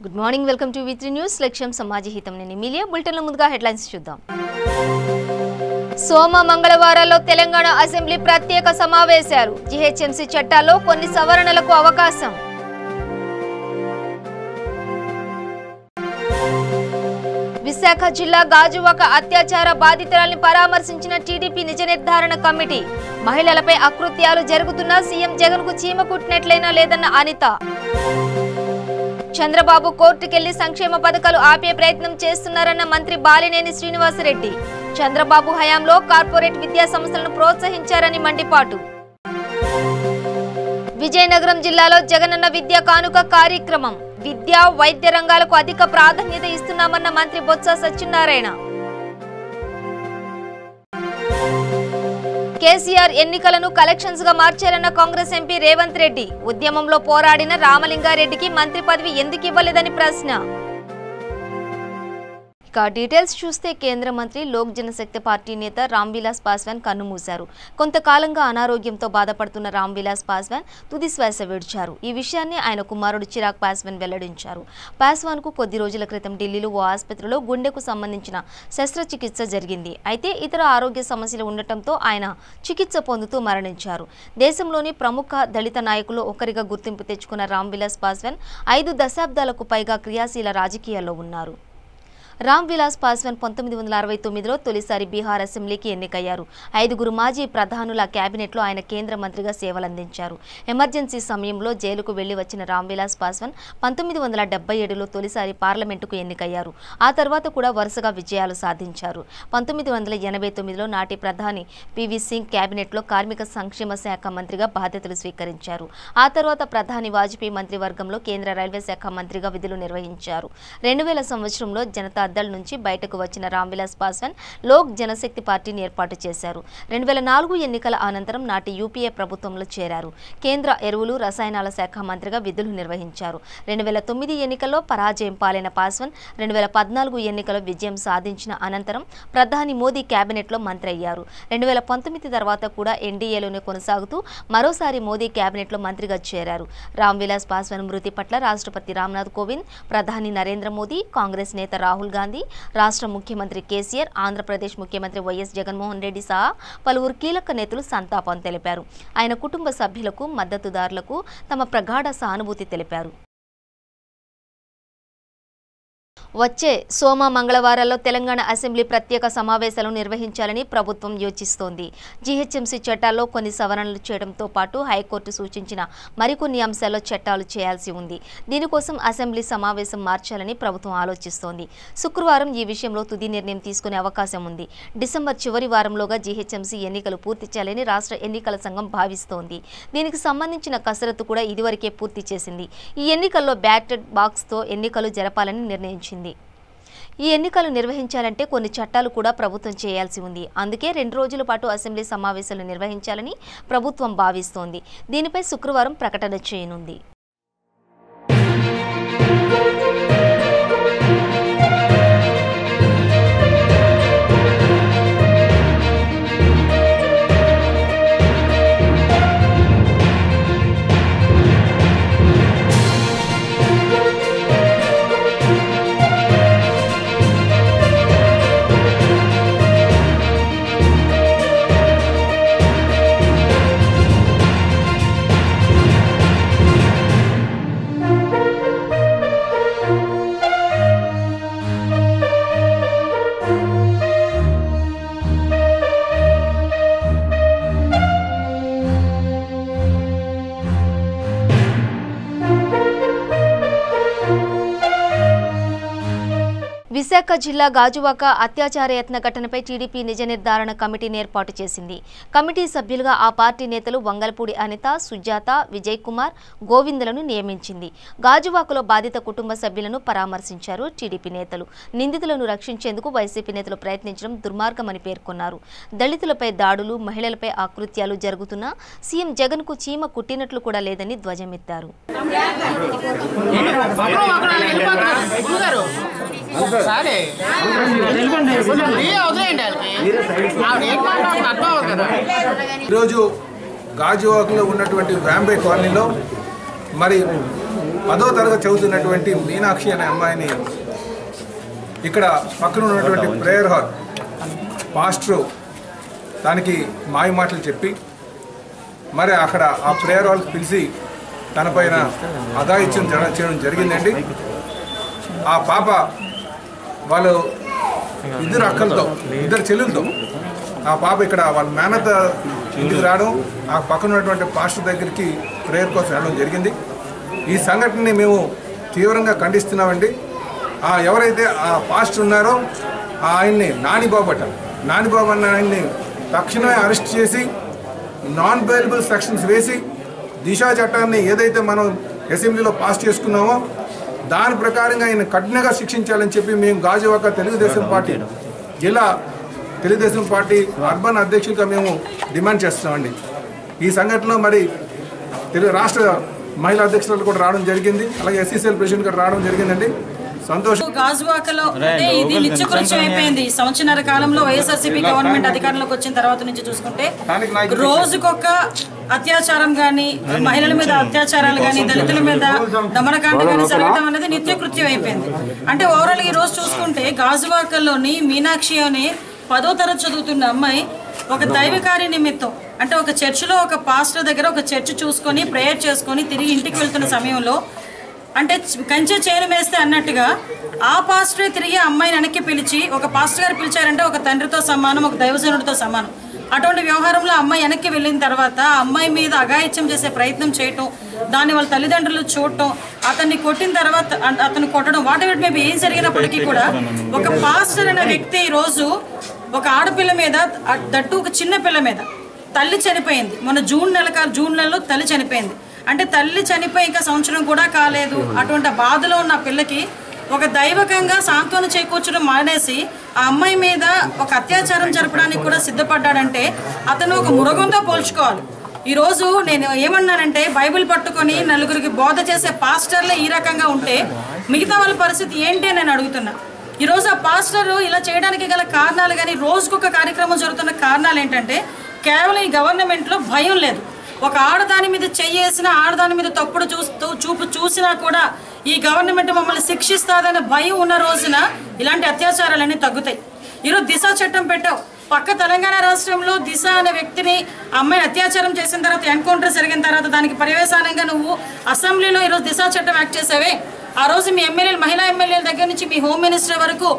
Good morning, welcome to V3 news. లక్ష్యం సమాజ హితం. నేను ఎమిలియా. బులెటిన్ల ముందుగా హెడ్లైన్స్ చూద్దాం. సోమ మంగళవారాల్లో తెలంగాణ అసెంబ్లీ ప్రత్యేక సమావేశాలు. జీహెచ్ఎంసీ చట్టాల్లో కొన్ని సవరణలకు అవకాశం. విశాఖ జిల్లా గాజువాక అత్యాచార బాధితురాల్ని పరామర్శించిన టీడీపీ నిజ నిర్ధారణ కమిటీ. మహిళలపై అకృత్యాలు జరుగుతున్నా సీఎం జగన్ కు చీమ కుట్టినట్లయినా లేదన్న అనిత. చంద్రబాబు కోర్టుకెళ్లి సంక్షేమ పథకాలు ఆపే ప్రయత్నం చేస్తున్నారన్న మంత్రి బాలినేని శ్రీనివాసరెడ్డి. చంద్రబాబు హయాంలో కార్పొరేట్ విద్యా సంస్థలను ప్రోత్సహించారని మండిపాటు. విజయనగరం జిల్లాలో జగనన్న విద్యా కానుక కార్యక్రమం. విద్యా వైద్య రంగాలకు అధిక ప్రాధాన్యత ఇస్తున్నామన్న మంత్రి బొత్స సత్యనారాయణ. కేసీఆర్ ఎన్నికలను కలెక్షన్స్ గా మార్చారన్న కాంగ్రెస్ ఎంపీ రేవంత్ రెడ్డి. ఉద్యమంలో పోరాడిన రామలింగారెడ్డికి మంత్రి పదవి ఎందుకు ఇవ్వలేదని ప్రశ్న. ఇక డీటెయిల్స్ చూస్తే కేంద్ర మంత్రి లోక్ జనశక్తి పార్టీ నేత రామ్ విలాస్ పాస్వాన్ కన్నుమూశారు. కొంతకాలంగా అనారోగ్యంతో బాధపడుతున్న రామ్ విలాస్ పాస్వాన్ తుది శ్వాస విడిచారు. ఈ విషయాన్ని ఆయన కుమారుడు చిరాగ్ పాస్వాన్ వెల్లడించారు. పాస్వాన్ కు కొద్ది రోజుల క్రితం ఢిల్లీలో ఓ ఆసుపత్రిలో గుండెకు సంబంధించిన శస్త్రచికిత్స జరిగింది. అయితే ఇతర ఆరోగ్య సమస్యలు ఉండటంతో ఆయన చికిత్స పొందుతూ మరణించారు. దేశంలోని ప్రముఖ దళిత నాయకులు ఒకరిగా గుర్తింపు తెచ్చుకున్న రామ్ విలాస్ పాస్వాన్ 5 దశాబ్దాలకు పైగా క్రియాశీల రాజకీయాల్లో ఉన్నారు. రామ్ విలాస్ పాస్వాన్ 1969లో తొలిసారి బీహార్ అసెంబ్లీకి ఎన్నికయ్యారు. 5గురు మాజీ ప్రధానుల కేబినెట్లో ఆయన కేంద్ర మంత్రిగా సేవలందించారు. ఎమర్జెన్సీ సమయంలో జైలుకు వెళ్లి వచ్చిన రామ్ విలాస్ పాస్వాన్ 1977లో తొలిసారి పార్లమెంటుకు ఎన్నికయ్యారు. ఆ తర్వాత కూడా వరుసగా విజయాలు సాధించారు. 1989లో నాటి ప్రధాని పివి సింగ్ కేబినెట్లో కార్మిక సంక్షేమ శాఖ మంత్రిగా బాధ్యతలు స్వీకరించారు. ఆ తర్వాత ప్రధాని వాజ్పేయి మంత్రివర్గంలో కేంద్ర రైల్వే శాఖ మంత్రిగా విధులు నిర్వహించారు. 2000 సంవత్సరంలో జనతా దళ్ నుంచి బయటకు వచ్చిన రామ్ విలాస్ పాస్వాన్ లోక్ జనశక్తి పార్టీని ఏర్పాటు చేశారు. 2004 ఎన్నికల అనంతరం నాటి యూపీఏ ప్రభుత్వంలో చేరారు. కేంద్ర ఎరువులు రసాయనాల శాఖ మంత్రిగా విధులు నిర్వహించారు. 2009 ఎన్నికల్లో పరాజయం పాలైన పాస్వాన్ 2014 ఎన్నికల్లో విజయం సాధించిన అనంతరం ప్రధాని మోదీ కేబినెట్లో మంత్రి అయ్యారు. 2019 తర్వాత కూడా ఎన్డీఏలోనే కొనసాగుతూ మరోసారి మోదీ కేబినెట్లో మంత్రిగా చేరారు. రామ్ విలాస్ పాస్వాన్ మృతి పట్ల రాష్ట్రపతి రామ్నాథ్ కోవింద్, ప్రధాని నరేంద్ర మోదీ, కాంగ్రెస్ నేత రాహుల్ గాంధీ, రాష్ట్ర ముఖ్యమంత్రి కేసీఆర్, ఆంధ్రప్రదేశ్ ముఖ్యమంత్రి వైఎస్ జగన్మోహన్ రెడ్డి సహా పలువురు కీలక నేతలు సంతాపం తెలిపారు. ఆయన కుటుంబ సభ్యులకు, మద్దతుదారులకు తమ ప్రగాఢ సానుభూతి తెలిపారు. వచ్చే సోమ మంగళవారాల్లో తెలంగాణ అసెంబ్లీ ప్రత్యేక సమావేశాలు నిర్వహించాలని ప్రభుత్వం యోచిస్తోంది. జీహెచ్ఎంసీ చట్టాల్లో కొన్ని సవరణలు చేయడంతో పాటు హైకోర్టు సూచించిన మరికొన్ని అంశాల్లో చట్టాలు చేయాల్సి ఉంది. దీనికోసం అసెంబ్లీ సమావేశం మార్చాలని ప్రభుత్వం ఆలోచిస్తోంది. శుక్రవారం ఈ విషయంలో తుది నిర్ణయం తీసుకునే అవకాశం ఉంది. డిసెంబర్ చివరి వారంలోగా జీహెచ్ఎంసీ ఎన్నికలు పూర్తి చేయాలని రాష్ట్ర ఎన్నికల సంఘం భావిస్తోంది. దీనికి సంబంధించిన కసరత్తు కూడా ఇదివరకే పూర్తి చేసింది. ఈ ఎన్నికల్లో బ్యాలెట్ బాక్స్తో ఎన్నికలు జరపాలని నిర్ణయించింది. ఈ ఎన్నికలు నిర్వహించాలంటే కొన్ని చట్టాలు కూడా ప్రభుత్వం చేయాల్సి ఉంది. అందుకే 2 రోజుల పాటు అసెంబ్లీ సమావేశాలు నిర్వహించాలని ప్రభుత్వం భావిస్తోంది. దీనిపై శుక్రవారం ప్రకటన చేయనుంది. విశాఖ జిల్లా గాజువాక అత్యాచార యత్న ఘటనపై టీడీపీ నిజ నిర్ధారణ కమిటీని ఏర్పాటు చేసింది. కమిటీ సభ్యులుగా ఆ పార్టీ నేతలు వంగల్పూడి అనిత, సుజాత, విజయ్ కుమార్, గోవిందలను నియమించింది. గాజువాకలో బాధిత కుటుంబ సభ్యులను పరామర్శించారు టీడీపీ నేతలు. నిందితులను రక్షించేందుకు వైసీపీ నేతలు ప్రయత్నించడం దుర్మార్గమని పేర్కొన్నారు. దళితులపై దాడులు, మహిళలపై ఆకృత్యాలు జరుగుతున్నా సీఎం జగన్ కు చీమ కుట్టినట్లు కూడా లేదని ధ్వజమెత్తారు. ఈరోజు గాజువాకలో ఉన్నటువంటి వ్యాంబే కాలనీలో మరి 10వ తరగతి చదువుతున్నటువంటి మీనాక్షి అనే అమ్మాయిని ఇక్కడ పక్కన ఉన్నటువంటి ప్రేయర్ హాల్ పాస్టర్ దానికి మాయ మాటలు చెప్పి మరి అక్కడ ఆ ప్రేయర్ హాల్కి పిలిచి తన పైన అఘాయిత్యం చేయడం జరిగిందండి. ఆ పాప వాళ్ళు ఇద్దరు అక్కలతో ఇద్దరు చెల్లెలతో ఆ పాప ఇక్కడ వాళ్ళ మేనత ఇంటికి రావడం ఆ పక్కన ఉన్నటువంటి పాస్టర్ దగ్గరికి ప్రేయర్ కోసం వెళ్ళడం జరిగింది. ఈ సంఘటనని మేము తీవ్రంగా ఖండిస్తున్నామండి. ఎవరైతే ఆ పాస్టర్ ఉన్నారో ఆయన్ని నానిబాబు అన్న ఆయన్ని తక్షణమే అరెస్ట్ చేసి నాన్ బెయిలబుల్ సెక్షన్స్ వేసి దిశా చట్టాన్ని ఏదైతే మనం అసెంబ్లీలో పాస్ చేసుకున్నామో దాని ప్రకారంగా ఆయన కఠినంగా శిక్షించాలని చెప్పి మేము గాజువాక తెలుగుదేశం పార్టీ జిల్లా తెలుగుదేశం పార్టీ అర్బన్ అధ్యక్షులుగా మేము డిమాండ్ చేస్తున్నామండి. ఈ సంఘటనలో మరి రాష్ట్ర మహిళా అధ్యక్షులు కూడా రావడం జరిగింది, అలాగే ఎస్సీసీఎల్ ప్రెసిడెంట్ కూడా రావడం జరిగిందండి. గాజువాకలో ఇది నిత్యకృత్యం అయిపోయింది. సంవత్సరాల కాలంలో వైఎస్ఆర్సీపీ గవర్నమెంట్ అధికారంలోకి వచ్చిన తర్వాత నుంచి చూసుకుంటే రోజుకొక అత్యాచారం కానీ, మహిళల మీద అత్యాచారాలు కానీ, దళితుల మీద దమనకాండ కానీ జరగడం అనేది నిత్యకృత్యం అయిపోయింది. అంటే ఓవరాల్ ఈ రోజు చూసుకుంటే గాజువాకలోని మీనాక్షి అని 10వ తరగతి చదువుతున్న అమ్మాయి ఒక దైవ కార్య నిమిత్తం అంటే ఒక చర్చిలో ఒక పాస్టర్ దగ్గర ఒక చర్చ్ చూసుకొని ప్రేయర్ చేసుకొని తిరిగి ఇంటికి వెళ్తున్న సమయంలో అంటే కంచె చేను వేస్తే అన్నట్టుగా ఆ పాస్టరే తిరిగి అమ్మాయిని వెనక్కి పిలిచి, ఒక పాస్టర్ గారు పిలిచారంటే ఒక తండ్రితో సమానం, ఒక దైవజనుడితో సమానం. అటువంటి వ్యవహారంలో అమ్మాయి వెనక్కి వెళ్ళిన తర్వాత ఆ అమ్మాయి మీద అఘాయిత్యం చేసే ప్రయత్నం చేయటం, దాన్ని వాళ్ళ తల్లిదండ్రులు చూడటం, అతన్ని కొట్టిన తర్వాత అతను కొట్టడం, వాటెవర్ మేబీ ఏం జరిగినప్పటికీ కూడా ఒక పాస్టర్ అనే వ్యక్తి ఈరోజు ఒక ఆడపిల్ల మీద, దట్టు ఒక చిన్న పిల్ల మీద తల్లి చనిపోయింది. మొన్న జూన్ నెలలో తల్లి చనిపోయింది. అంటే తల్లి చనిపోయి ఇంకా సంవత్సరం కూడా కాలేదు. అటువంటి బాధలో ఉన్న పిల్లకి ఒక దైవకంగా సాంత్వన చేకూర్చడం మానేసి ఆ అమ్మాయి మీద ఒక అత్యాచారం జరపడానికి కూడా సిద్ధపడ్డాడంటే అతను ఒక మృగంతో పోల్చుకోవాలి. ఈరోజు నేను ఏమన్నానంటే బైబిల్ పట్టుకొని నలుగురికి బోధ చేసే పాస్టర్లే ఈ రకంగా ఉంటే మిగతా వాళ్ళ పరిస్థితి ఏంటి అని నేను అడుగుతున్నా. ఈరోజు ఆ పాస్టర్ ఇలా చేయడానికి గల కారణాలు కానీ, రోజుకొక కార్యక్రమం జరుగుతున్న కారణాలు ఏంటంటే కేవలం ఈ గవర్నమెంట్లో భయం లేదు. ఒక ఆడదాని మీద చెయ్యేసినా, ఆడదాని మీద తప్పుడు చూపు చూసినా కూడా ఈ గవర్నమెంట్ మమ్మల్ని శిక్షిస్తాదనే భయం ఉన్న రోజున ఇలాంటి అత్యాచారాలన్నీ తగ్గుతాయి. ఈరోజు దిశ చట్టం పెట్టావు. పక్క తెలంగాణ రాష్ట్రంలో దిశ అనే వ్యక్తిని అమ్మాయిని అత్యాచారం చేసిన తర్వాత ఎన్కౌంటర్ జరిగిన తర్వాత దానికి పర్యవసానంగా నువ్వు అసెంబ్లీలో ఈరోజు దిశ చట్టం యాక్ట్ చేసావే. ఆ రోజు మీ ఎమ్మెల్యేలు, మహిళా ఎమ్మెల్యేల దగ్గర నుంచి మీ హోమ్ మినిస్టర్ వరకు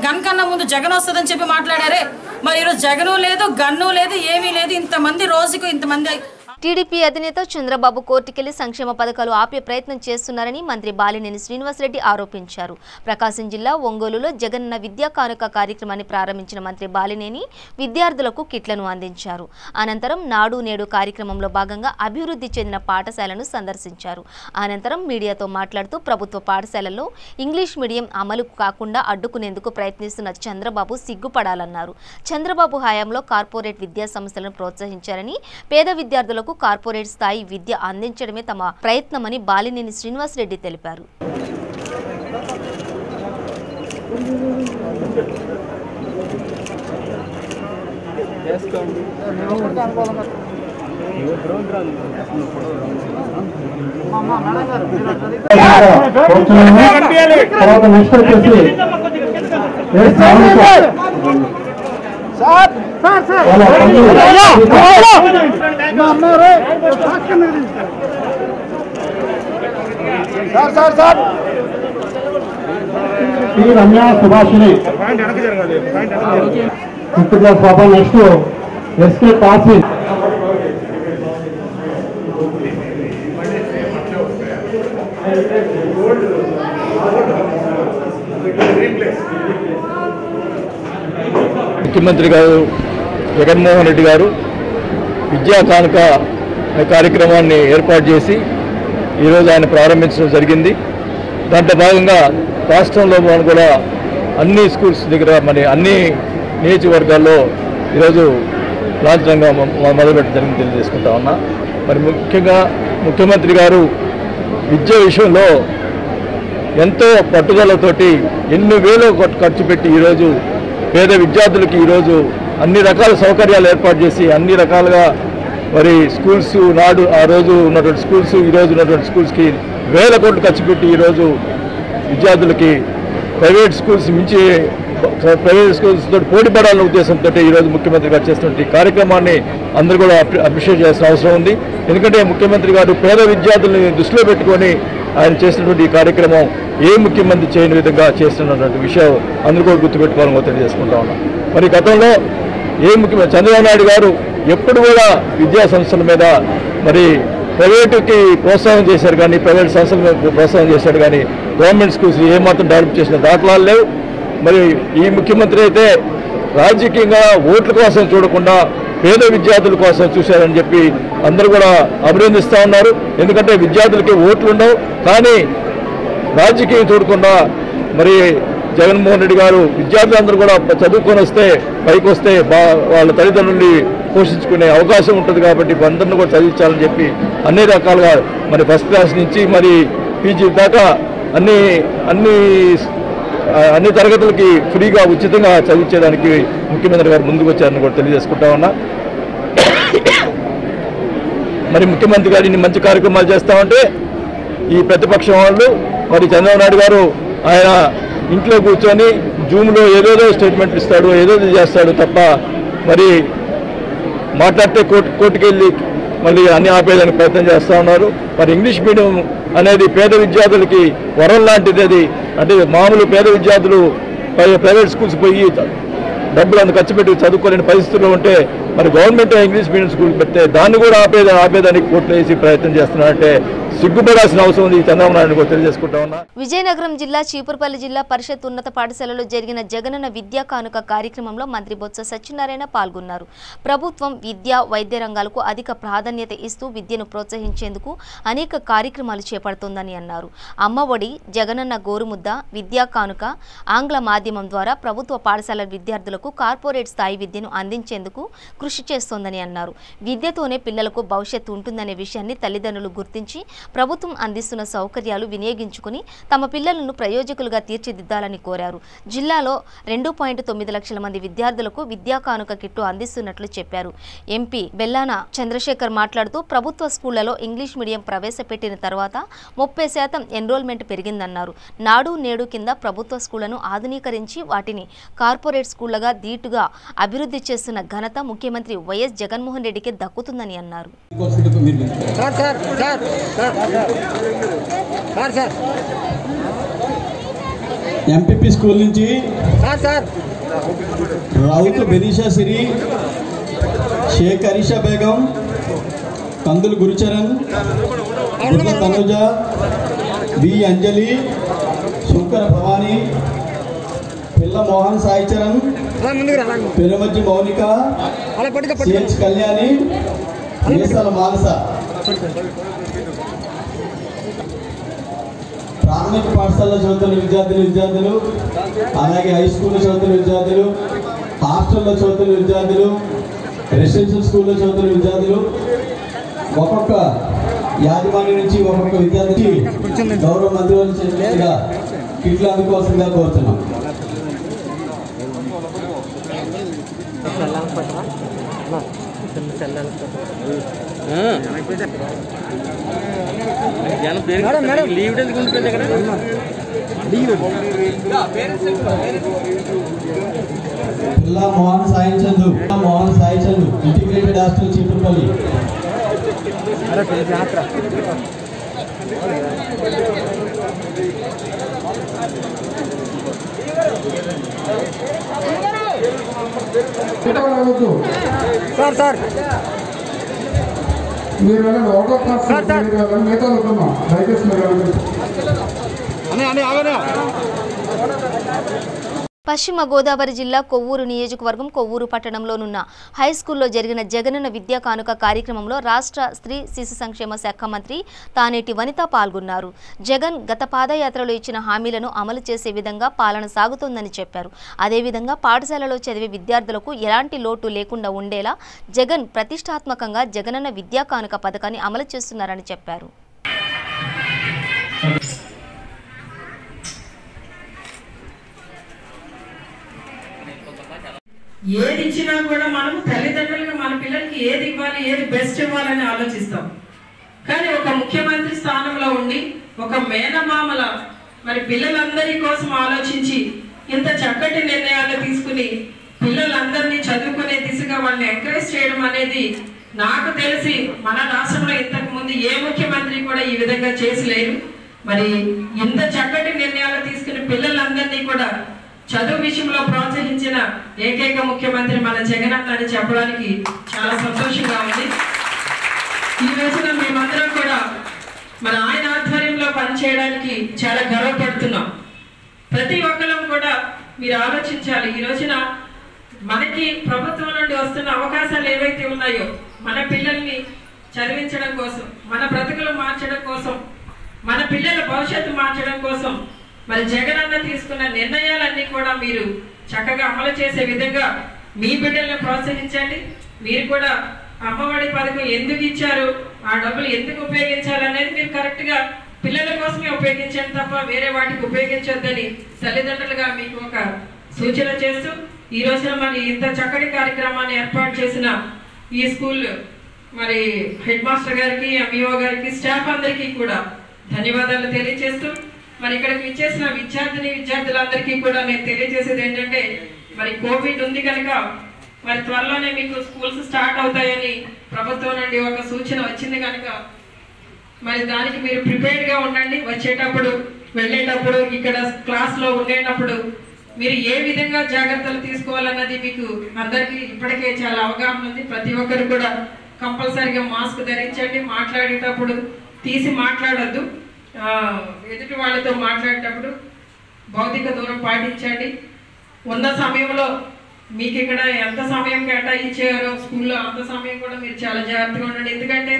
గన్ కన్నా ముందు జగన్ వస్తుందని చెప్పి మాట్లాడారే. మరి ఈరోజు జగను లేదు, గన్ను లేదు, ఏమీ లేదు. ఇంతమంది రోజుకు ఇంతమంది. టీడీపీ అధినేత చంద్రబాబు కోర్టుకెళ్లి సంక్షేమ పథకాలు ఆపే ప్రయత్నం చేస్తున్నారని మంత్రి బాలినేని శ్రీనివాసరెడ్డి ఆరోపించారు. ప్రకాశం జిల్లా ఒంగోలులో జగనన్న విద్యా కానుక కార్యక్రమాన్ని ప్రారంభించిన మంత్రి బాలినేని విద్యార్థులకు కిట్లను అందించారు. అనంతరం నాడు నేడు కార్యక్రమంలో భాగంగా అభివృద్ధి చెందిన పాఠశాలను సందర్శించారు. అనంతరం మీడియాతో మాట్లాడుతూ ప్రభుత్వ పాఠశాలల్లో ఇంగ్లీష్ మీడియం అమలు కాకుండా అడ్డుకునేందుకు ప్రయత్నిస్తున్న చంద్రబాబు సిగ్గుపడాలన్నారు. చంద్రబాబు హయాంలో కార్పొరేట్ విద్యా సంస్థలను ప్రోత్సహించారని, పేద విద్యార్థులకు కార్పొరేట్ స్థాయి విద్య అందించడమే తమ ప్రయత్నమని బాలినేని శ్రీనివాసరెడ్డి తెలిపారు. రమ్య సుభాషిణి ఫిఫ్త్ క్లాస్ పాప. Next SK Kashi. ముఖ్యమంత్రి గారు జగన్మోహన్ రెడ్డి గారు విద్యా కానుక కార్యక్రమాన్ని ఏర్పాటు చేసి ఈరోజు ఆయన ప్రారంభించడం జరిగింది. దాంట్లో భాగంగా రాష్ట్రంలో కూడా అన్ని స్కూల్స్ దగ్గర మరి అన్ని నియోజకవర్గాల్లో ఈరోజు లాంఛనంగా మొదలుపెట్టడం జరిగింది తెలియజేసుకుంటా ఉన్నా. మరి ముఖ్యంగా ముఖ్యమంత్రి గారు విద్య విషయంలో ఎంతో పట్టుదలతోటి ఎన్ని వేలు ఖర్చు పెట్టి ఈరోజు పేద విద్యార్థులకి ఈరోజు అన్ని రకాల సౌకర్యాలు ఏర్పాటు చేసి అన్ని రకాలుగా మరి స్కూల్స్ నాడు ఆ రోజు ఉన్నటువంటి స్కూల్స్ ఈరోజు ఉన్నటువంటి స్కూల్స్కి వేల కోట్లు ఖర్చు పెట్టి ఈరోజు విద్యార్థులకి ప్రైవేట్ స్కూల్స్ మించి ప్రైవేట్ స్కూల్స్ తోటి పోటీ పడాలనే ఉద్దేశంతో ఈరోజు ముఖ్యమంత్రి గారు చేస్తున్న ఈ కార్యక్రమాన్ని అందరూ కూడా అప్రిషియేట్ చేయాల్సిన అవసరం ఉంది. ఎందుకంటే ముఖ్యమంత్రి గారు పేద విద్యార్థుల్ని దృష్టిలో పెట్టుకొని ఆయన చేసినటువంటి ఈ కార్యక్రమం ఏ ముఖ్యమంత్రి చేయని విధంగా చేస్తున్నటువంటి విషయం అందరూ కూడా గుర్తుపెట్టుకోవాలని తెలియజేసుకుంటా ఉన్నాం. మరి గతంలో ముఖ్యమంత్రి చంద్రబాబు నాయుడు గారు ఎప్పుడు కూడా విద్యా సంస్థల మీద మరి ప్రైవేటుకి ప్రోత్సాహం చేశారు కానీ ప్రైవేట్ సంస్థల మీద ప్రోత్సాహం చేశారు కానీ గవర్నమెంట్ స్కూల్స్ ఏమాత్రం డెవలప్ చేసిన దాఖలాలు లేవు. మరి ఈ ముఖ్యమంత్రి అయితే రాజకీయంగా ఓట్ల కోసం చూడకుండా పేద విద్యార్థుల కోసం చూశారని చెప్పి అందరూ కూడా అభినందిస్తూ ఉన్నారు. ఎందుకంటే విద్యార్థులకి ఓట్లు ఉండవు, కానీ రాజకీయం చూడకుండా మరి జగన్మోహన్ రెడ్డి గారు విద్యార్థులందరూ కూడా చదువుకొని వస్తే పైకి వస్తే వాళ్ళ తల్లిదండ్రుల్ని పోషించుకునే అవకాశం ఉంటుంది కాబట్టి అందరిని కూడా చదివించాలని చెప్పి అన్ని రకాలుగా మరి ఫస్ట్ క్లాస్ నుంచి మరి పీజీ దాకా అన్ని తరగతులకి ఫ్రీగా ఉచితంగా చదివించేదానికి ముఖ్యమంత్రి గారు ముందుకు వచ్చారని కూడా తెలియజేసుకుంటా ఉన్నా. మరి ముఖ్యమంత్రి గారు ఇన్ని మంచి కార్యక్రమాలు చేస్తామంటే ఈ ప్రతిపక్షం వాళ్ళు మరి చంద్రబాబు నాయుడు గారు ఆయన ఇంట్లో కూర్చొని జూమ్లో ఏదేదో స్టేట్మెంట్లు ఇస్తాడు, ఏదేదో చేస్తాడు తప్ప మరి మాట్లాడితే కోర్టుకు వెళ్ళి మళ్ళీ అన్ని ఆపేదానికి ప్రయత్నం చేస్తూ ఉన్నారు. మరి ఇంగ్లీష్ మీడియం అనేది పేద విద్యార్థులకి వరం లాంటిది. అది అంటే మామూలు పేద విద్యార్థులు ప్రైవేట్ స్కూల్స్ పోయి డబ్బులు అంత ఖర్చు పెట్టి చదువుకోలేని పరిస్థితుల్లో ఉంటే మరి గవర్నమెంట్ ఇంగ్లీష్ మీడియం స్కూల్కి పెడితే దాన్ని కూడా ఆపేదానికి కోర్టులో వేసి ప్రయత్నం చేస్తున్నారంటే సిగ్గుపడాల్సిన అవసరం ఉంది. చంద్రబాబు నాయుడు కూడా తెలియజేసుకుంటా ఉన్నా. విజయనగరం జిల్లా చీపురుపల్లి జిల్లా పరిషత్ ఉన్నత పాఠశాలలో జరిగిన జగనన్న విద్యా కానుక కార్యక్రమంలో మంత్రి బొత్స సత్యనారాయణ పాల్గొన్నారు. ప్రభుత్వం విద్య వైద్య రంగాలకు అధిక ప్రాధాన్యత ఇస్తూ విద్యను ప్రోత్సహించేందుకు అనేక కార్యక్రమాలు చేపడుతోందని అన్నారు. అమ్మఒడి, జగనన్న గోరుముద్ద, విద్యా కానుక, ఆంగ్ల మాధ్యమం ద్వారా ప్రభుత్వ పాఠశాల విద్యార్థులకు కార్పొరేట్ స్థాయి విద్యను అందించేందుకు కృషి చేస్తోందని అన్నారు. విద్యతోనే పిల్లలకు భవిష్యత్తు ఉంటుందనే విషయాన్ని తల్లిదండ్రులు గుర్తించి ప్రభుత్వం అందిస్తున్న సౌకర్యాలు వినియోగించుకుని తమ పిల్లలను ప్రయోజకులుగా తీర్చిదిద్దాలని కోరారు. జిల్లాలో 2.9 లక్షల మంది విద్యార్థులకు విద్యా కానుక కిట్టు అందిస్తున్నట్లు చెప్పారు. ఎంపీ బెల్లాన చంద్రశేఖర్ మాట్లాడుతూ ప్రభుత్వ స్కూళ్లలో ఇంగ్లీష్ మీడియం ప్రవేశపెట్టిన తర్వాత 30% ఎన్రోల్మెంట్ పెరిగిందన్నారు. నాడు నేడు కింద ప్రభుత్వ స్కూళ్లను ఆధునీకరించి వాటిని కార్పొరేట్ స్కూళ్లుగా ధీటుగా అభివృద్ధి చేస్తున్న ఘనత ముఖ్యమంత్రి వైఎస్ జగన్మోహన్ రెడ్డికి దక్కుతుందని అన్నారు. ఎంపీపీ స్కూల్ నుంచి రౌతు బెనీషా సిరి, షేక్ అరీషా బేగం, కందులు గురుచరణ్, తనుజ, బి అంజలి, శంకర భవానీ, పిల్ల మోహన్ సాయి చరణ్, పెనుమజ్జి మౌనిక, సిహెచ్ కళ్యాణి, దేశాల మానస. ప్రాథమిక పాఠశాలలో చదువుతున్న విద్యార్థులు, అలాగే హై స్కూల్లో చదువుతున్న విద్యార్థులు, హాస్టల్లో చదువుతున్న విద్యార్థులు, రెసిడెన్షియల్ స్కూల్లో చదువుతున్న విద్యార్థులు, ఒక్కొక్క యాజమాన్యం నుంచి ఒక్కొక్క విద్యార్థికి గౌరవ మంత్రివర్యులు చెప్పినట్టుగా కిట్లు అందుకోవాల్సిందిగా కోరుతున్నాం. పిల్ల Mohan Sai Chandu, integrated hostel Cheepurupalli. Sir మీరు ఒకటో క్లాస్ మిగతా దయచేసి పశ్చిమ గోదావరి జిల్లా కొవ్వూరు నియోజకవర్గం కొవ్వూరు పట్టణంలోనున్న హైస్కూల్లో జరిగిన జగనన్న విద్యా కానుక కార్యక్రమంలో రాష్ట్ర స్త్రీ శిశు సంక్షేమ శాఖ మంత్రి తానేటి వనిత పాల్గొన్నారు. జగన్ గత పాదయాత్రలో ఇచ్చిన హామీలను అమలు చేసే విధంగా పాలన సాగుతోందని చెప్పారు. అదేవిధంగా పాఠశాలలో చదివే విద్యార్థులకు ఎలాంటి లోటు లేకుండా ఉండేలా జగన్ ప్రతిష్టాత్మకంగా జగనన్న విద్యా కానుక పథకాన్ని అమలు చేస్తున్నారని చెప్పారు. ఏది ఇచ్చినా కూడా మనము తల్లిదండ్రులుగా మన పిల్లలకి ఏది ఇవ్వాలి, ఏది బెస్ట్ ఇవ్వాలని ఆలోచిస్తాం. కానీ ఒక ముఖ్యమంత్రి స్థానంలో ఉండి ఒక మేనమామల మరి పిల్లలందరి కోసం ఆలోచించి ఇంత చక్కటి నిర్ణయాలు తీసుకుని పిల్లలందరినీ చదువుకునే దిశగా వాళ్ళని ఎంకరేజ్ చేయడం అనేది నాకు తెలిసి మన రాష్ట్రంలో ఇంతకు ముందు ఏ ముఖ్యమంత్రి కూడా ఈ విధంగా చేసలేరు. మరి ఇంత చక్కటి నిర్ణయాలు తీసుకుని పిల్లలందరినీ కూడా చదువు విషయంలో ప్రోత్సహించిన ఏకైక ముఖ్యమంత్రి మన జగనన్న అని చెప్పడానికి చాలా సంతోషంగా ఉంది. ఈ రోజున మేమందరం కూడా మన ఆయన ఆధ్వర్యంలో పనిచేయడానికి చాలా గర్వపడుతున్నాం. ప్రతి ఒక్కరం కూడా మీరు ఆలోచించాలి. ఈ రోజున మనకి ప్రభుత్వం నుండి వస్తున్న అవకాశాలు ఏవైతే ఉన్నాయో మన పిల్లల్ని చదివించడం కోసం, మన బ్రతుకులు మార్చడం కోసం, మన పిల్లల భవిష్యత్తు మార్చడం కోసం మరి జగనన్న తీసుకున్న నిర్ణయాలన్నీ కూడా మీరు చక్కగా అమలు చేసే విధంగా మీ బిడ్డలను ప్రోత్సహించండి. మీరు కూడా అమ్మఒడి పథకం ఎందుకు ఇచ్చారు, ఆ డబ్బులు ఎందుకు ఉపయోగించాలనేది మీరు కరెక్ట్గా పిల్లల కోసమే ఉపయోగించండి తప్ప వేరే వాటికి ఉపయోగించొద్దని తల్లిదండ్రులుగా మీకు ఒక సూచన చేస్తూ ఈ రోజున మరి ఇంత చక్కటి కార్యక్రమాన్ని ఏర్పాటు చేసిన ఈ స్కూల్ మరి హెడ్ మాస్టర్ గారికి, ఎంఈఓ గారికి, స్టాఫ్ అందరికీ కూడా ధన్యవాదాలు తెలియజేస్తూ మరి ఇక్కడికి విచ్చేసిన విద్యార్థులందరికీ కూడా నేను తెలియజేసేది ఏంటంటే మరి కోవిడ్ ఉంది కనుక మరి త్వరలోనే మీకు స్కూల్స్ స్టార్ట్ అవుతాయని ప్రభుత్వం నుండి ఒక సూచన వచ్చింది కనుక మరి దానికి మీరు ప్రిపేర్డ్గా ఉండండి. వచ్చేటప్పుడు వెళ్ళేటప్పుడు ఇక్కడ క్లాస్లో ఉండేటప్పుడు మీరు ఏ విధంగా జాగ్రత్తలు తీసుకోవాలన్నది మీకు అందరికీ ఇప్పటికే చాలా అవగాహన ఉంది. ప్రతి ఒక్కరు కూడా కంపల్సరీగా మాస్క్ ధరించండి. మాట్లాడేటప్పుడు తీసి మాట్లాడొద్దు. ఎదుటి వాళ్ళతో మాట్లాడేటప్పుడు భౌతిక దూరం పాటించండి. ఉన్న సమయంలో మీకు ఇక్కడ ఎంత సమయం కేటాయించారో స్కూల్లో అంత సమయం కూడా మీరు చాలా జాగ్రత్తగా ఉండండి. ఎందుకంటే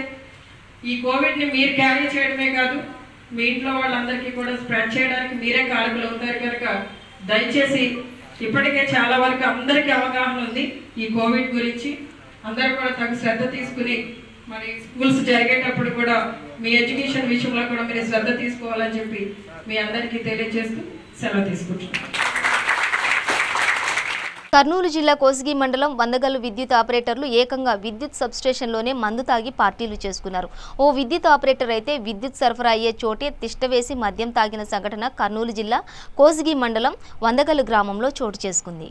ఈ కోవిడ్ని మీరు క్యారీ చేయడమే కాదు, మీ ఇంట్లో వాళ్ళందరికీ కూడా స్ప్రెడ్ చేయడానికి మీరే కారకులు అవుతారు కనుక దయచేసి ఇప్పటికే చాలా వరకు అందరికీ అవగాహన ఉంది ఈ కోవిడ్ గురించి. అందరూ కూడా తగు శ్రద్ధ తీసుకుని మరి స్కూల్స్ జరిగేటప్పుడు కూడా మీ ఎడ్యుకేషన్ విషయంలో కూడా మీరు శ్రద్ధ తీసుకోవాలని చెప్పి మీ అందరికీ తెలియజేస్తూ సెలవు తీసుకుంటున్నాను. కర్నూలు జిల్లా కోసిగి మండలం వందగల్లు విద్యుత్ ఆపరేటర్లు ఏకంగా విద్యుత్ సబ్స్టేషన్లోనే మందు తాగి పార్టీలు చేసుకున్నారు. ఓ విద్యుత్ ఆపరేటర్ అయితే విద్యుత్ సరఫరా అయ్యే చోటే తిష్టవేసి మద్యం తాగిన సంఘటన కర్నూలు జిల్లా కోసిగి మండలం వందగల్లు గ్రామంలో చోటు చేసుకుంది.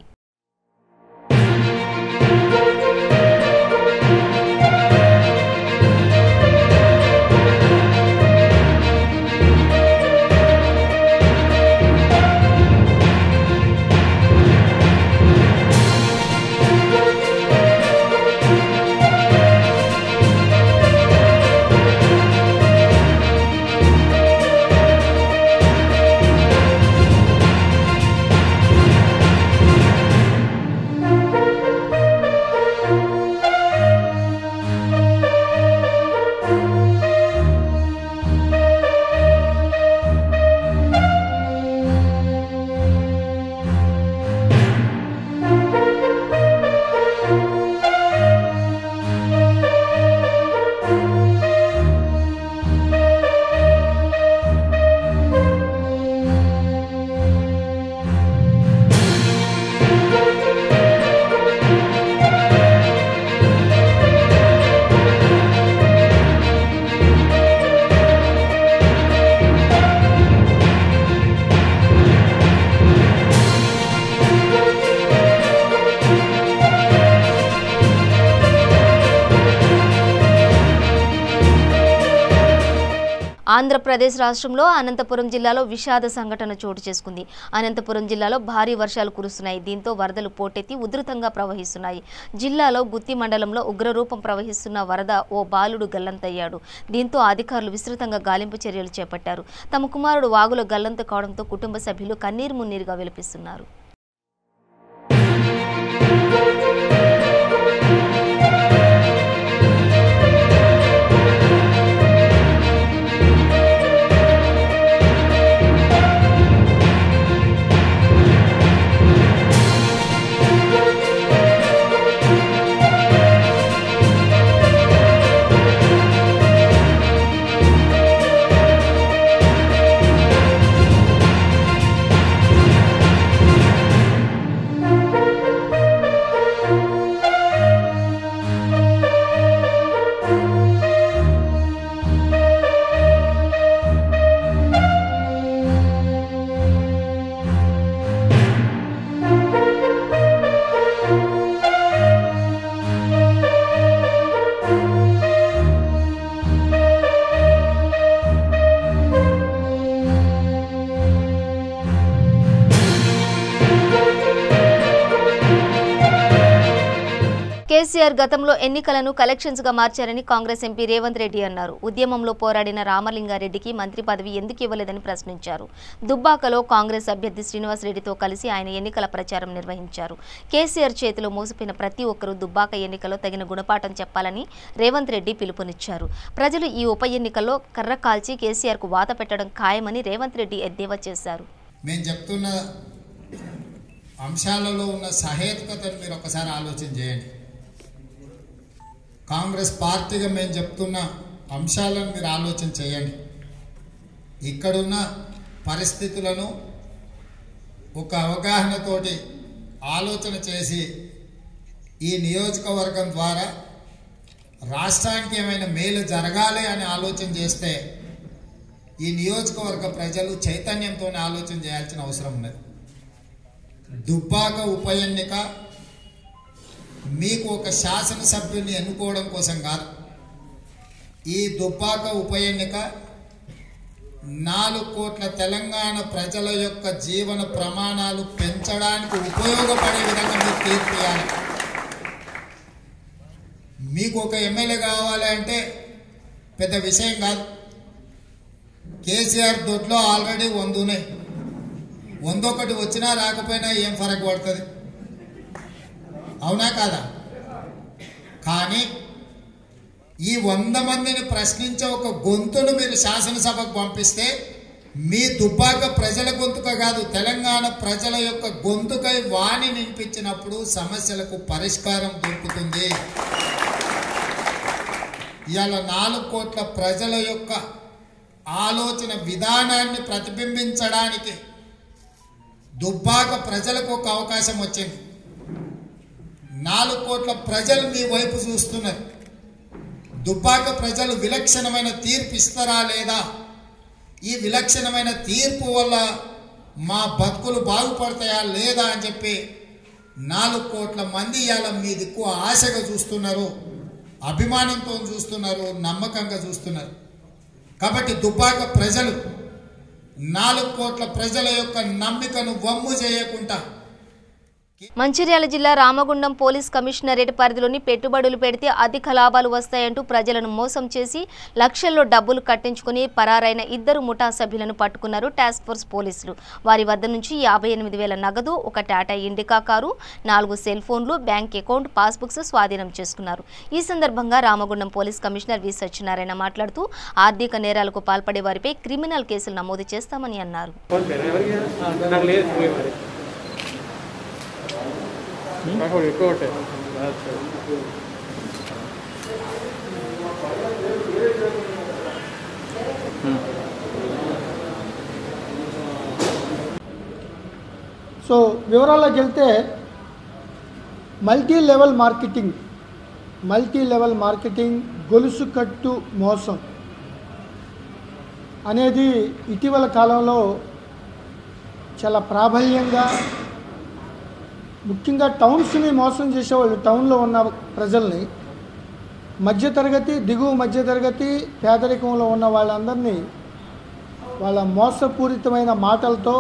ఆంధ్రప్రదేశ్ రాష్ట్రంలో అనంతపురం జిల్లాలో విషాద సంఘటన చోటు చేసుకుంది. అనంతపురం జిల్లాలో భారీ వర్షాలు కురుస్తున్నాయి. దీంతో వరదలు పోటెత్తి ఉధృతంగా ప్రవహిస్తున్నాయి. జిల్లాలో గుత్తి మండలంలో ఉగ్రరూపం ప్రవహిస్తున్న వరద ఓ బాలుడు గల్లంతయ్యాడు. దీంతో అధికారులు విస్తృతంగా గాలింపు చర్యలు చేపట్టారు. తమ కుమారుడు వాగులో గల్లంతు కావడంతో కుటుంబ సభ్యులు కన్నీరు మున్నీరుగా విలపిస్తున్నారు. కేసీఆర్ గతంలో ఎన్నికలను కలెక్షన్స్గా మార్చారని కాంగ్రెస్ ఎంపీ రేవంత్ రెడ్డి అన్నారు. ఉద్యమంలో పోరాడిన రామలింగారెడ్డికి మంత్రి పదవి ఎందుకు ఇవ్వలేదని ప్రశ్నించారు. దుబ్బాకలో కాంగ్రెస్ అభ్యర్థి శ్రీనివాసరెడ్డితో కలిసి ఆయన ఎన్నికల ప్రచారం నిర్వహించారు. కేసీఆర్ చేతిలో మోసపోయిన ప్రతి ఒక్కరూ దుబ్బాక ఎన్నికల్లో తగిన గుణపాఠం చెప్పాలని రేవంత్ రెడ్డి పిలుపునిచ్చారు. ప్రజలు ఈ ఉప ఎన్నికల్లో కర్ర కాల్చి కేసీఆర్కు వాత పెట్టడం ఖాయమని రేవంత్ రెడ్డి ఎద్దేవా చేశారు. నేను చెప్తున్న అంశాలలో ఉన్న సహేతుకతను మీరు ఒకసారి ఆలోచన చేయండి. కాంగ్రెస్ పార్టీగా మేము చెప్తున్న అంశాలను మీరు ఆలోచన చేయండి. ఇక్కడున్న పరిస్థితులను ఒక అవగాహనతోటి ఆలోచన చేసి ఈ నియోజకవర్గం ద్వారా రాష్ట్రానికి ఏమైనా మేలు జరగాలి అని ఆలోచన చేస్తే ఈ నియోజకవర్గ ప్రజలు చైతన్యంతో ఆలోచన చేయాల్సిన అవసరం ఉన్నది. దుబ్బాక ఉప ఎన్నిక మీకు ఒక శాసనసభ్యుని ఎన్నుకోవడం కోసం కాదు. ఈ దుబ్బాక ఉప ఎన్నిక 4 కోట్ల తెలంగాణ ప్రజల యొక్క జీవన ప్రమాణాలు పెంచడానికి ఉపయోగపడే విధంగా మీరు తీర్పు ఇవ్వాలి. మీకు ఒక ఎమ్మెల్యే కావాలి అంటే పెద్ద విషయం కాదు. కేసీఆర్ దొడ్లో ఆల్రెడీ 100 ఉన్నాయి. 101 వచ్చినా రాకపోయినా ఏం ఫరక్ పడుతుంది? అవునా కాదా? కానీ ఈ 100 మందిని ప్రశ్నించే ఒక గొంతును మీరు శాసనసభకు పంపిస్తే మీ దుబ్బాక ప్రజల గొంతుక కాదు, తెలంగాణ ప్రజల యొక్క గొంతుకై వాణి నింపించినప్పుడు సమస్యలకు పరిష్కారం దొరుకుతుంది. ఇవాళ 4 కోట్ల ప్రజల యొక్క ఆలోచన విధానాన్ని ప్రతిబింబించడానికి దుబ్బాక ప్రజలకు ఒక అవకాశం వచ్చింది. 4 కోట్ల ప్రజలు మీ వైపు చూస్తున్నారు. దుబ్బాక ప్రజలు విలక్షణమైన తీర్పు ఇస్తారా లేదా, ఈ విలక్షణమైన తీర్పు వల్ల మా బతుకులు బాగుపడతాయా లేదా అని చెప్పి 4 కోట్ల మంది ఇవాళ మీ దిక్కు ఆశగా చూస్తున్నారు, అభిమానంతో చూస్తున్నారు, నమ్మకంగా చూస్తున్నారు. కాబట్టి దుబ్బాక ప్రజలు 4 కోట్ల ప్రజల యొక్క నమ్మికను వమ్ము చేయకుండా మంచిర్యాల జిల్లా రామగుండం పోలీస్ కమిషనరేట్ పరిధిలోని పెట్టుబడులు పెడితే అధిక లాభాలు వస్తాయంటూ ప్రజలను మోసం చేసి లక్షల్లో డబ్బులు కట్టించుకుని పరారైన 2 ముఠా సభ్యులను పట్టుకున్నారు టాస్క్ ఫోర్స్ పోలీసులు. వారి వద్ద నుంచి 58,000 నగదు, ఒక టాటా ఇండికా కారు, 4 సెల్ ఫోన్లు, బ్యాంక్ అకౌంట్, పాస్బుక్స్ స్వాధీనం చేసుకున్నారు. ఈ సందర్భంగా రామగుండం పోలీస్ కమిషనర్ వి సత్యనారాయణ మాట్లాడుతూ ఆర్థిక నేరాలకు పాల్పడే వారిపై క్రిమినల్ కేసులు నమోదు చేస్తామని అన్నారు. సో వివరాల్లోకి వెళ్తే మల్టీ లెవెల్ మార్కెటింగ్ గొలుసు కట్టు మోసం అనేది ఇటీవల కాలంలో చాలా ప్రాబల్యంగా, ముఖ్యంగా టౌన్స్ని మోసం చేసేవాళ్ళు, టౌన్లో ఉన్న ప్రజల్ని, మధ్యతరగతి, దిగువ మధ్యతరగతి, పేదరికంలో ఉన్న వాళ్ళందరినీ వాళ్ళ మోసపూరితమైన మాటలతో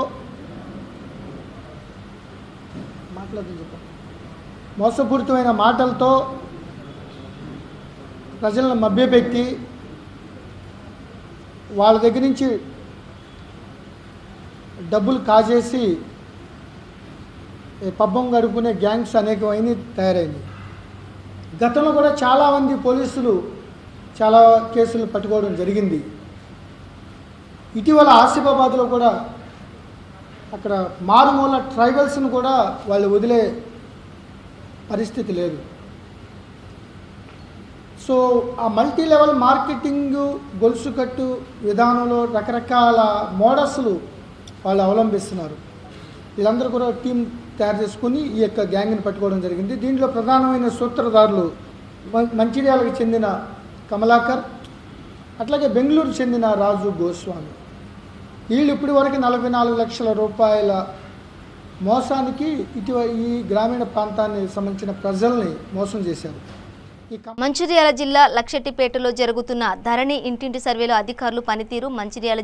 ప్రజలను మభ్యపెట్టి వాళ్ళ దగ్గర నుంచి డబ్బులు కాజేసి పబ్బం గడుపుకునే గ్యాంగ్స్ అనేకమైనవి తయారైంది. గతంలో కూడా చాలామంది పోలీసులు చాలా కేసులు పట్టుకోవడం జరిగింది. ఇటీవల ఆసిఫాబాద్లో కూడా అక్కడ మారుమూల ట్రైబల్స్ను కూడా వాళ్ళు వదిలే పరిస్థితి లేదు. సో ఆ మల్టీ లెవెల్ మార్కెటింగ్ గొలుసు కట్టు విధానంలో రకరకాల మోడల్స్లు వాళ్ళు అవలంబిస్తున్నారు. వీళ్ళందరూ కూడా టీం తయారు చేసుకుని ఈ యొక్క గ్యాంగ్ని పట్టుకోవడం జరిగింది. దీంట్లో ప్రధానమైన సూత్రధారులు మంచిర్యాలకు చెందిన కమలాకర్, అట్లాగే బెంగళూరు చెందిన రాజు గోస్వామి. వీళ్ళు ఇప్పటి వరకు 44 లక్షల రూపాయల మోసానికి ఈ గ్రామీణ ప్రాంతానికి సంబంధించిన ప్రజల్ని మోసం చేశారు. మంచిర్యాల జిల్లా లక్షెట్టిపేటలో జరుగుతున్న ధరణి ఇంటింటి సర్వేలో అధికారులు పనితీరు మంచిర్యాల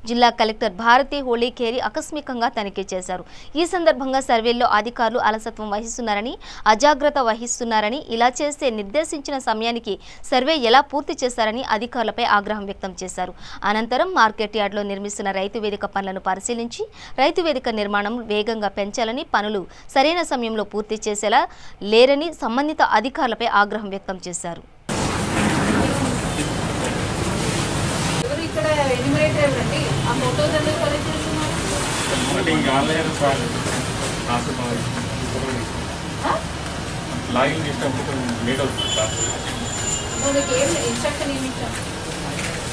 జిల్లా కలెక్టర్ భారతి హోళీకేరి ఆకస్మికంగా తనిఖీ చేశారు. ఈ సందర్భంగా సర్వేల్లో అధికారులు అలసత్వం వహిస్తున్నారని, అజాగ్రత్త వహిస్తున్నారని, ఇలా చేస్తే నిర్దేశించిన సమయానికి సర్వే ఎలా పూర్తి చేశారని అధికారులపై ఆగ్రహం వ్యక్తం చేశారు. అనంతరం మార్కెట్ యార్డ్లో నిర్మిస్తున్న రైతు వేదిక పనులను పరిశీలించి రైతు వేదిక నిర్మాణం వేగంగా పెంచాలని, పనులు సరైన సమయంలో పూర్తి చేసేలా లేరని సంబంధిత అధికారులపై ఆగ్రహం వ్యక్తం చేశారు.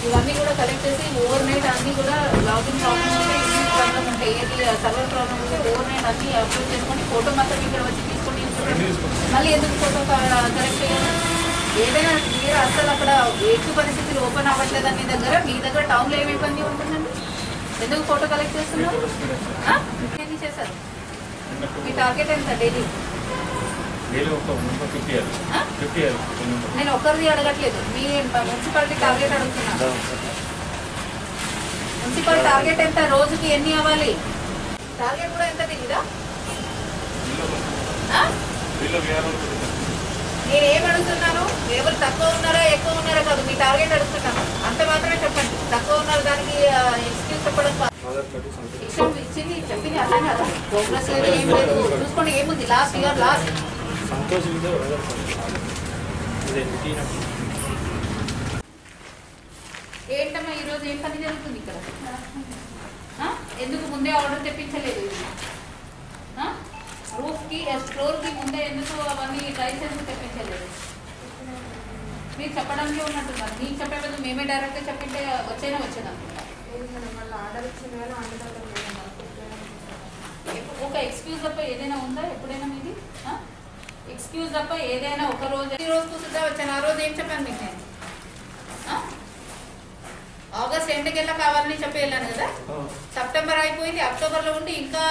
ఇవన్నీ కూడా కలెక్ట్ చేసి ఓవర్ నైట్ అన్నీ కూడా లాగిన్ ప్రాబ్లమ్ ఉంటే ఏది సర్వర్ ప్రాబ్లమ్ ఉంటే ఓవర్ నైట్ అన్నీ అప్లోడ్ చేసుకొని ఫోటో మాత్రం ఇక్కడ వచ్చి తీసుకొని మళ్ళీ ఎందుకు ఫోటో కలెక్ట్ చేయాలి? ఏదైనా క్లియర్ అసలు అక్కడ ఎక్కువ పరిస్థితులు ఓపెన్ అవ్వట్లేదని మీ దగ్గర టౌన్లో ఏమి ఇబ్బంది ఉంటుందండి? ఎందుకు ఫోటో కలెక్ట్ చేస్తున్నారు? ఏది చేశారు? మీ టార్గెట్ ఎంత డైలీ? నేను ఒక్కరిది అడగట్లేదు, మీ మున్సిపాలిటీ టార్గెట్ అడుగుతున్నాను. మున్సిపల్ టార్గెట్ ఎంత? రోజుకి ఎన్ని అవ్వాలి? టార్గెట్ కూడా ఎంత తెలీదా? నేను ఏం అడుగుతున్నాను? ఎవరు తక్కువ ఉన్నారా ఎక్కువ ఉన్నారా కాదు, మీ టార్గెట్ అడుగుతున్నాను. అంత మాత్రమే చెప్పండి. తక్కువ ఉన్నారు దానికి ఎక్స్క్యూజ్ చెప్పడం ఇచ్చింది చెప్పింది అలా కదా. ప్రోగ్రెస్ లేదు, ఏం లేదు. చూసుకోండి ఏముంది లాస్ట్ ఇయర్ లాస్ట్ ఏంటమ్మా ఈరోజు ఏం పని జరుగుతుంది ఇక్కడ? ఎందుకు ముందే ఆర్డర్ తెప్పించలేదు? రూఫ్కి ఫ్లోర్కి ముందే ఎందుకు అవన్నీ ట్రైల్స్ ఎందుకు తెప్పించలేదు? మీరు చెప్పడానికి ఉన్నట్టున్నారు. మీకు చెప్పే బదులు మేమే డైరెక్ట్గా చెప్పింటే వచ్చేదా? ఒక ఎక్స్క్యూజ్ తప్ప ఏదైనా ఉందా ఎప్పుడైనా మీది? ఎక్స్క్యూజ్ తప్ప ఏదైనా ఒక రోజు ఈ రోజు కూర్చుందా వచ్చాను? ఆ రోజు ఏం చెప్పాను మీకు? నేను ఆగస్ట్ ఎండ్కెళ్ళా కావాలని చెప్పి వెళ్ళాను కదా. సెప్టెంబర్ అయిపోయింది, అక్టోబర్లో ఉండి ఇంకా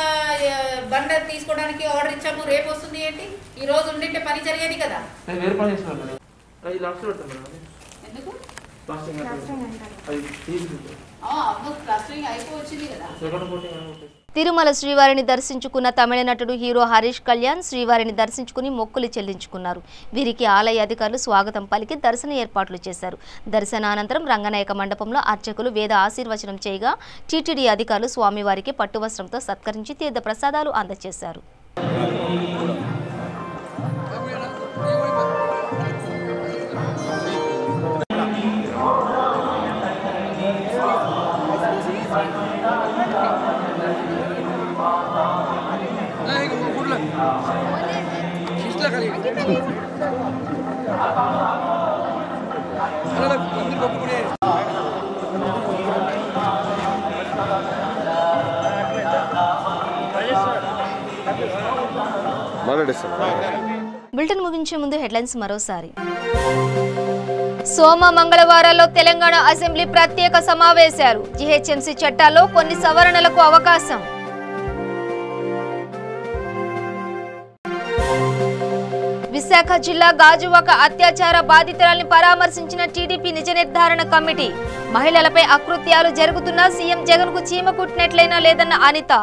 బండ తీసుకోవడానికి ఆర్డర్ ఇచ్చాము. రేపు వస్తుంది ఏంటి? ఈ రోజు ఉండింటే పని జరిగేది కదా. ఎందుకు ప్లాస్టరింగ్ అయిపోవచ్చింది కదా. తిరుమల శ్రీవారిని దర్శించుకున్న తమిళ నటుడు హీరో హరీష్ కళ్యాణ్ శ్రీవారిని దర్శించుకుని మొక్కులు చెల్లించుకున్నారు. వీరికి ఆలయ అధికారులు స్వాగతం పలికి దర్శన ఏర్పాట్లు చేశారు. దర్శనానంతరం రంగనాయక మండపంలో అర్చకులు వేద ఆశీర్వచనం చేయగా టీటీడీ అధికారులు స్వామివారికి పట్టువస్త్రంతో సత్కరించి తీర్థ ప్రసాదాలు అందజేశారు. బులెటిన్ ముగించే ముందు హెడ్లైన్స్ మరోసారి. సోమ మంగళవారాల్లో తెలంగాణ అసెంబ్లీ ప్రత్యేక సమావేశాలు. జీహెచ్ఎంసీ చట్టాల్లో కొన్ని సవరణలకు అవకాశం. విశాఖ జిల్లా గాజువాక అత్యాచార బాధితురాల్ని పరామర్శించిన టీడీపీ నిజ నిర్ధారణ కమిటీ. మహిళలపై అకృత్యాలు జరుగుతున్నా సీఎం జగన్ కు చీమ కుట్టినట్లయినా లేదన్న అనిత.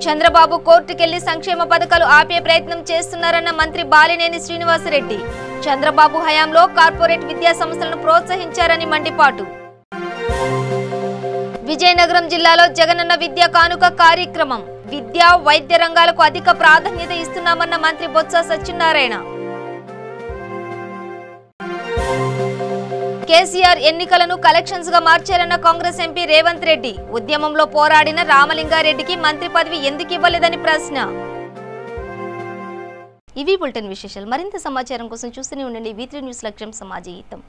చంద్రబాబు కోర్టుకెళ్లి సంక్షేమ పథకాలు ఆపే ప్రయత్నం చేస్తున్నారన్న మంత్రి బాలినేని శ్రీనివాసరెడ్డి. చంద్రబాబు హయాంలో కార్పొరేట్ విద్యా సంస్థలను ప్రోత్సహించారని మండిపాటు. విజయనగరం జిల్లాలో జగనన్న విద్యా కానుక కార్యక్రమం. విద్యా వైద్య రంగాలకు అధిక ప్రాధాన్యత ఇస్తున్నామన్న మంత్రి బొత్స సత్యనారాయణ. కేసీఆర్ ఎన్నికలను కలెక్షన్స్ గా మార్చారన్న కాంగ్రెస్ ఎంపీ రేవంత్ రెడ్డి. ఉద్యమంలో పోరాడిన రామలింగారెడ్డికి మంత్రి పదవి ఎందుకు ఇవ్వలేదని ప్రశ్న. ఇవి బులెటిన్ విశేషాలు. మరింత సమాచారం కోసం చూస్తూనే ఉండండి V3 న్యూస్ లక్ష్యం సమాజ గీతం.